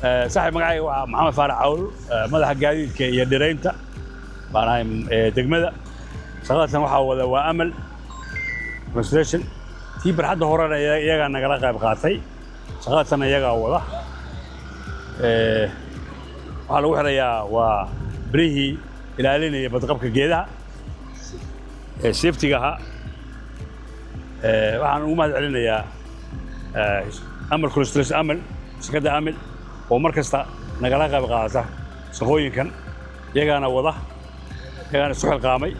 صاحب magacayga waa Maxamed Faarax Cawl madaxa gaadiidka iyo dhiraynta baan ahay degmada shaqadan waxa wada waa amal construction tii barxadda horena iyaga nagala qayb qaatay shaqadan iyaga wada waxa lagu xirayaa waa barihi ilaalinaya badqabka geedaha safety-ga waxaan ugu mahad celinayaa amal construction amal shaqada amal oo markasta nagala qayb qaata shaqooyinkan iyagana wada iyagana su'aal qaamay